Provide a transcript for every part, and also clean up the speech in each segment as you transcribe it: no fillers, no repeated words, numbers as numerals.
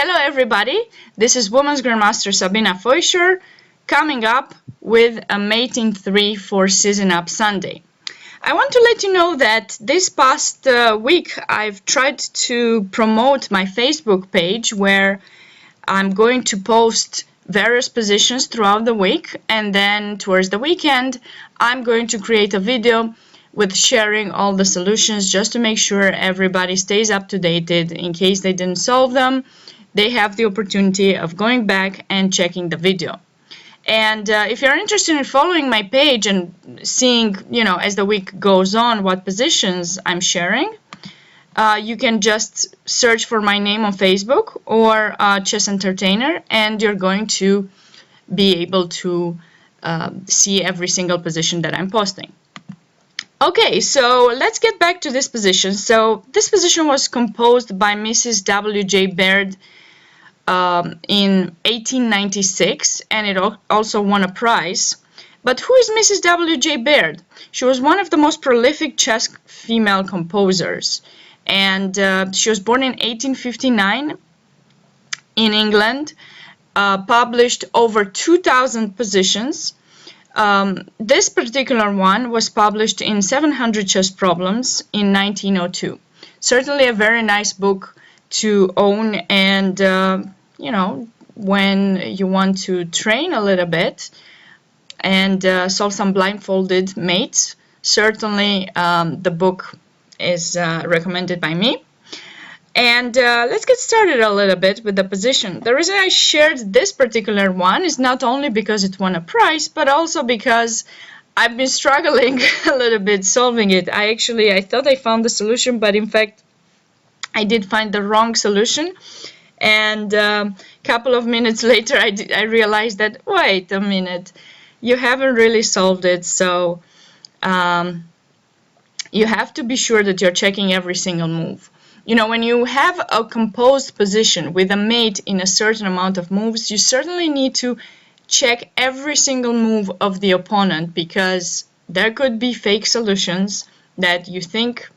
Hello everybody, this is Women's Grandmaster Sabina Feuscher coming up with a mating 3 for Season Up Sunday. I want to let you know that this past week I've tried to promote my Facebook page where I'm going to post various positions throughout the week, and then towards the weekend I'm going to create a video with sharing all the solutions just to make sure everybody stays up to date. In case they didn't solve them, they have the opportunity of going back and checking the video. And if you're interested in following my page and seeing, as the week goes on, what positions I'm sharing, you can just search for my name on Facebook or Chess Entertainer, and you're going to be able to see every single position that I'm posting. Okay, so let's get back to this position. So this position was composed by Mrs. W.J. Baird in 1896, and it also won a prize. But who is Mrs. W.J. Baird? She was one of the most prolific chess female composers, and she was born in 1859 in England, published over 2,000 positions. This particular one was published in 700 Chess Problems in 1902. Certainly a very nice book to own, and when you want to train a little bit and solve some blindfolded mates, certainly the book is recommended by me. And let's get started a little bit with the position. The reason I shared this particular one is not only because it won a prize, but also because I've been struggling a little bit solving it. I thought I found the solution, but in fact I did find the wrong solution. And a couple of minutes later I realized that, wait a minute, you haven't really solved it. So you have to be sure that you're checking every single move. When you have a composed position with a mate in a certain amount of moves, you certainly need to check every single move of the opponent, because there could be fake solutions that you think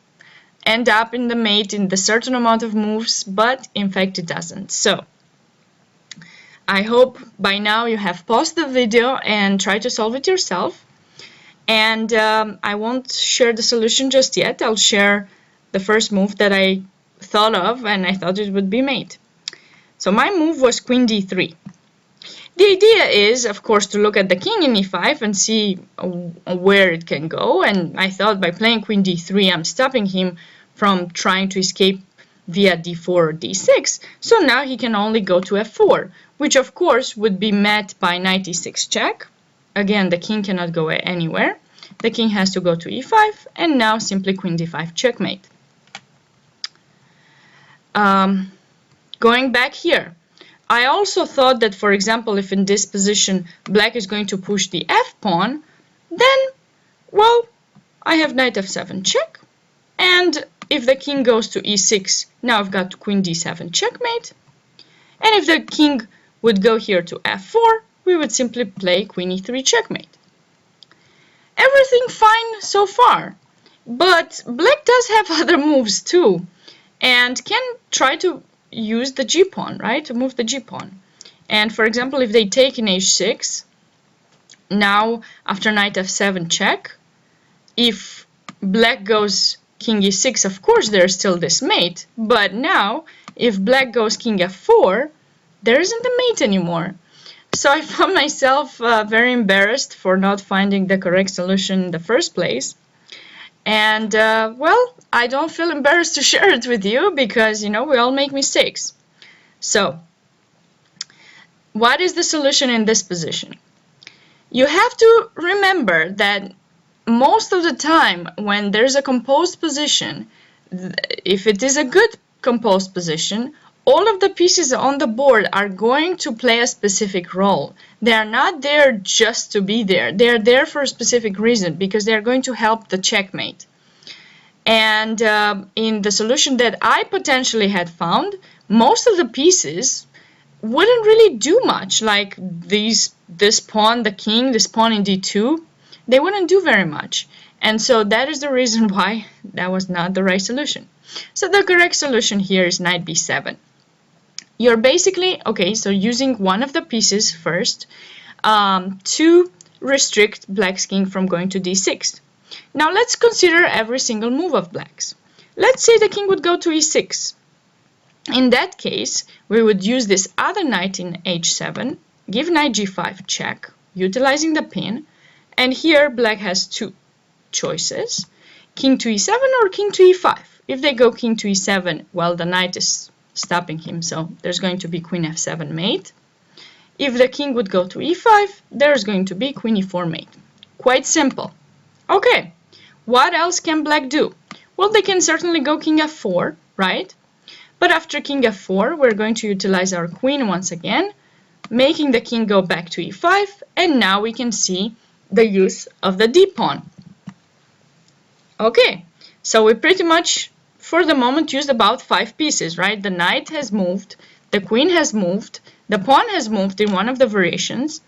end up in the mate in the certain amount of moves, but in fact it doesn't. So I hope by now you have paused the video and try to solve it yourself. And I won't share the solution just yet. I'll share the first move that I thought of, and I thought it would be mate. So my move was Queen D3. The idea is, of course, to look at the king in E5 and see where it can go, and I thought by playing Queen D3 I'm stopping him from trying to escape via D4 or D6, so now he can only go to F4, which of course would be met by Knight E6 check. Again, the king cannot go anywhere. The king has to go to E5, and now simply Queen D5 checkmate. Going back here, I also thought that, for example, if in this position black is going to push the F pawn, then, well, I have Knight F7 check, and if the king goes to E6, now I've got Queen D7 checkmate, and if the king would go here to F4, we would simply play Queen E3 checkmate. Everything fine so far, but black does have other moves too, and can try to use the g-pawn, right, to move the g-pawn. And for example, if they take in h6, now after Knight F7 check, if black goes King E6, of course there's still this mate, but now if black goes King F4, there isn't a mate anymore. So I found myself very embarrassed for not finding the correct solution in the first place. And, well, I don't feel embarrassed to share it with you, because, we all make mistakes. So, what is the solution in this position? You have to remember that most of the time when there's a composed position, if it is a good composed position, all of the pieces on the board are going to play a specific role. They are not there just to be there. They are there for a specific reason, because they are going to help the checkmate. And in the solution that I potentially had found, most of the pieces wouldn't really do much. Like this pawn, the king, this pawn in D2, they wouldn't do very much. And so that is the reason why that was not the right solution. So the correct solution here is Knight B7. you're basically, okay, so using one of the pieces first to restrict black's king from going to d6. Now let's consider every single move of black's. Let's say the king would go to e6. In that case, we would use this other knight in h7, give knight g5 check, utilizing the pin, and here black has two choices, king to e7 or king to e5. If they go king to e7, well, the knight is stopping him, so there's going to be queen f7 mate. If the king would go to e5, there's going to be queen e4 mate. Quite simple. Okay, what else can black do? Well, they can certainly go king f4, right? But after king f4, we're going to utilize our queen once again, making the king go back to e5, and now we can see the use of the d-pawn. Okay, so we pretty much, for the moment, used about 5 pieces, right? The knight has moved, the queen has moved, the pawn has moved in one of the variations,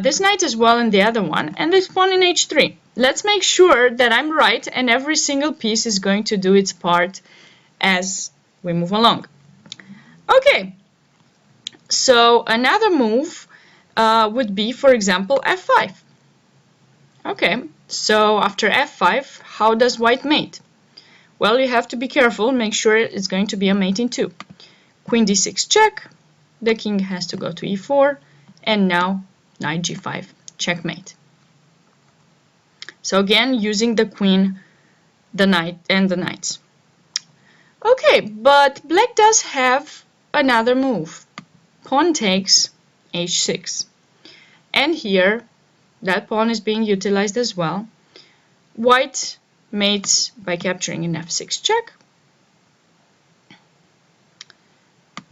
this knight as well in the other one, and this pawn in h3. Let's make sure that I'm right and every single piece is going to do its part as we move along. Okay, so another move would be, for example, f5. Okay, so after f5, how does white mate? Well, you have to be careful, make sure it's going to be a mate in 2. Queen d6 check, the king has to go to e4, and now knight g5 checkmate. So again, using the queen, the knight, and the knights. Okay, but black does have another move. Pawn takes h6. And here, that pawn is being utilized as well. White mates by capturing an f6 check.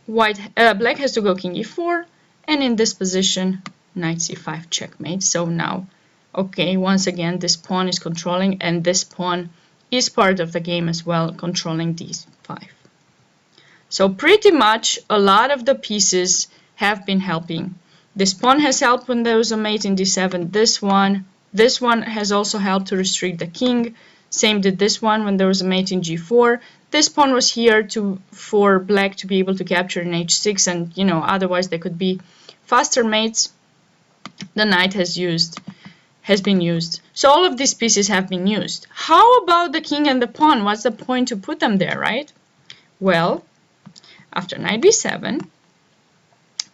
Black has to go king e4, and in this position, knight c5 checkmate. So now, okay, once again, this pawn is controlling, and this pawn is part of the game as well, controlling d5. So pretty much a lot of the pieces have been helping. This pawn has helped when there was a mate in d7. This one has also helped to restrict the king. Same did this one when there was a mate in g4. This pawn was here for black to be able to capture in h6, and otherwise there could be faster mates. The knight has been used. So all of these pieces have been used. How about the king and the pawn? What's the point to put them there, right? Well, after knight b7,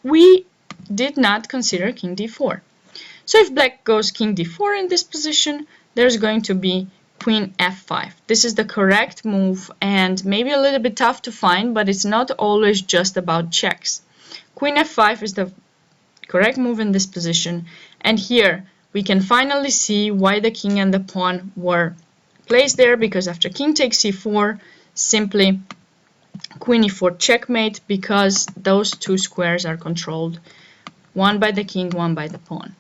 we did not consider king d4. So if black goes king d4 in this position, there's going to be queen f5. This is the correct move, and maybe a little bit tough to find, but it's not always just about checks. Queen f5 is the correct move in this position, and here we can finally see why the king and the pawn were placed there, because after king takes c4, simply queen e4 checkmate, because those two squares are controlled, one by the king, one by the pawn.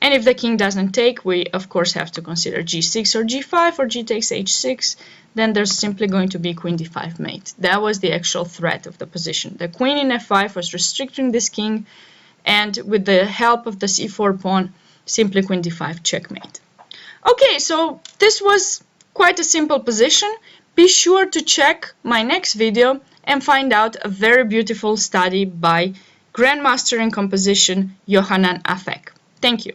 And if the king doesn't take, we of course have to consider g6 or g5, or g takes h6, then there's simply going to be queen d5 mate. That was the actual threat of the position. The queen in f5 was restricting this king, and with the help of the c4 pawn, simply queen d5 checkmate. Okay, so this was quite a simple position. Be sure to check my next video and find out a very beautiful study by Grandmaster in Composition Yohanan Afek. Thank you.